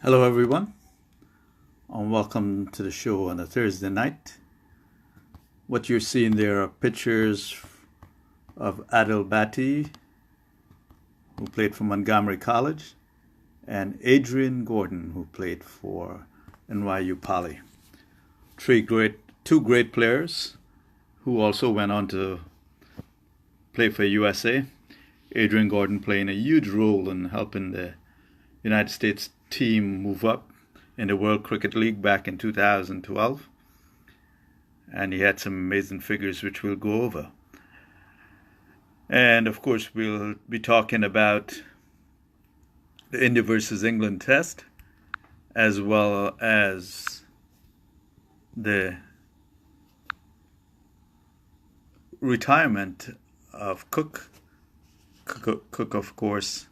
Hello, everyone, and welcome to the show on a Thursday night. What you're seeing there are pictures of Adil Bhatti, who played for Montgomery College, and Adrian Gordon, who played for NYU Poly. Two great players who also went on to play for USA. Adrian Gordon playing a huge role in helping the United States team move up in the World Cricket League back in 2012. And he had some amazing figures which we'll go over. And of course, we'll be talking about the India versus England test, as well as the retirement of Cook. Cook, of course,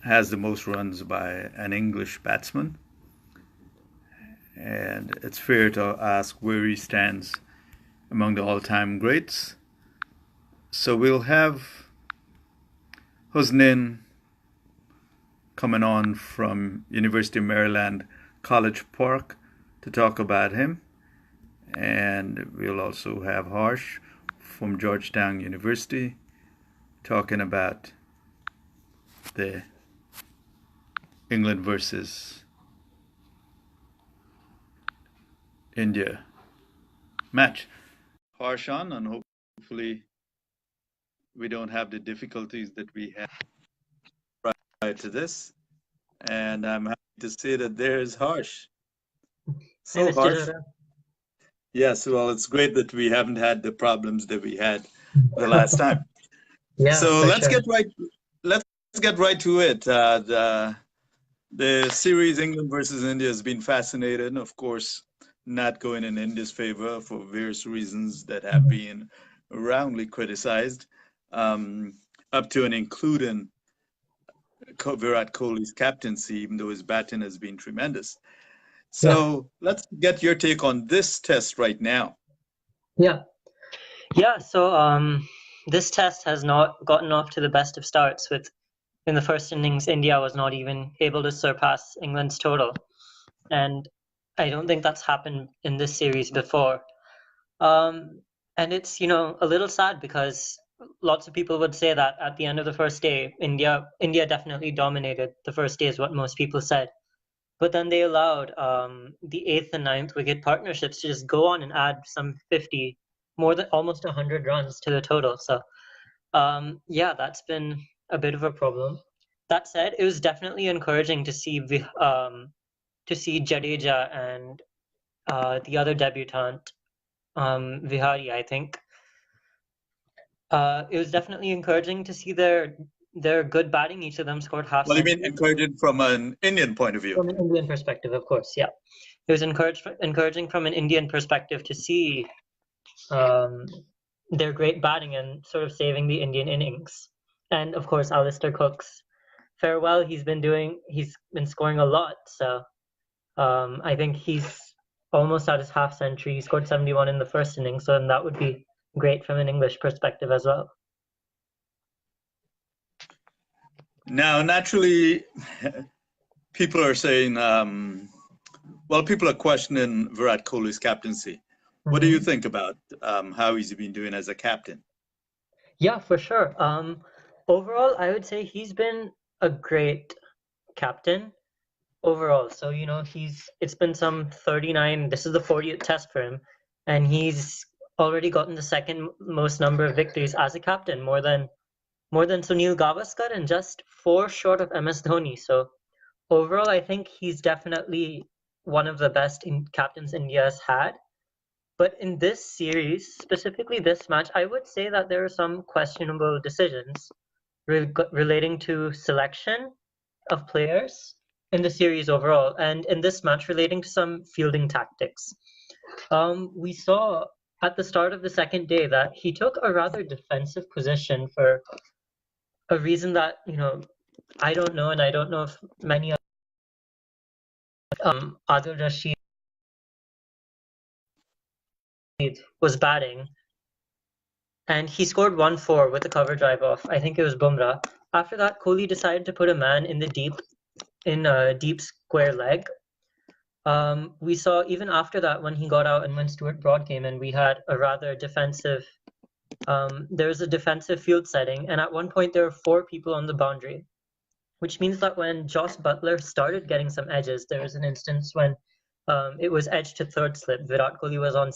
has the most runs by an English batsman. And it's fair to ask where he stands among the all-time greats. So we'll have Husnain coming on from University of Maryland, College Park, to talk about him. And we'll also have Harsh from Georgetown University talking about the England versus India match. Harsh on, and hopefully we don't have the difficulties that we had prior to this. And I'm happy to say that there's Harsh. So Harsh, yes, well, it's great that we haven't had the problems that we had the last time. Yeah, so let's sure. get right to it. The series England versus India has been fascinating, of course, not going in India's favor for various reasons that have been roundly criticized, up to and including Virat Kohli's captaincy, even though his batting has been tremendous. So let's get your take on this test right now. Yeah. So this test has not gotten off to the best of starts. With in the first innings, India was not even able to surpass England's total, and I don't think that's happened in this series before. And it's a little sad because lots of people would say that at the end of the first day, India definitely dominated. The first day is what most people said. But then they allowed the 8th and 9th wicket partnerships to just go on and add some 50, more than almost 100 runs to the total. So, that's been a bit of a problem. That said, it was definitely encouraging to see Jadeja and the other debutant, Vihari, I think. It was definitely encouraging to see their good batting. Each of them scored half. Well, you mean encouraging from an Indian point of view? From an Indian perspective, of course, yeah. It was encouraging from an Indian perspective to see their great batting and sort of saving the Indian innings. And of course, Alistair Cook's farewell. He's been scoring a lot. So I think he's almost at his half century. He scored 71 in the first innings, so that would be great from an English perspective as well. Now, naturally, people are saying, people are questioning Virat Kohli's captaincy. What do you think about how he's been doing as a captain? Yeah, for sure. Overall, I would say he's been a great captain overall. So, it's been some 39, this is the 40th test for him, and he's already gotten the second most number of victories as a captain, more than Sunil Gavaskar, and just 4 short of MS Dhoni. So overall, I think he's definitely one of the best captains India has had. But in this series, specifically this match, I would say that there are some questionable decisions relating to selection of players in the series overall, and in this match relating to some fielding tactics. We saw at the start of the second day that he took a rather defensive position for a reason that I don't know, and I don't know if many Adil Rashid was batting, and he scored 1-4 with a cover drive off. I think it was Bumrah. After that, Kohli decided to put a man in the deep in a deep square leg. We saw even after that when he got out and when Stuart Broad came in, we had a rather defensive. There was a defensive field setting, and at one point there were 4 people on the boundary, which means that when Joss Butler started getting some edges, there was an instance when it was edge to third slip. Virat Kohli was on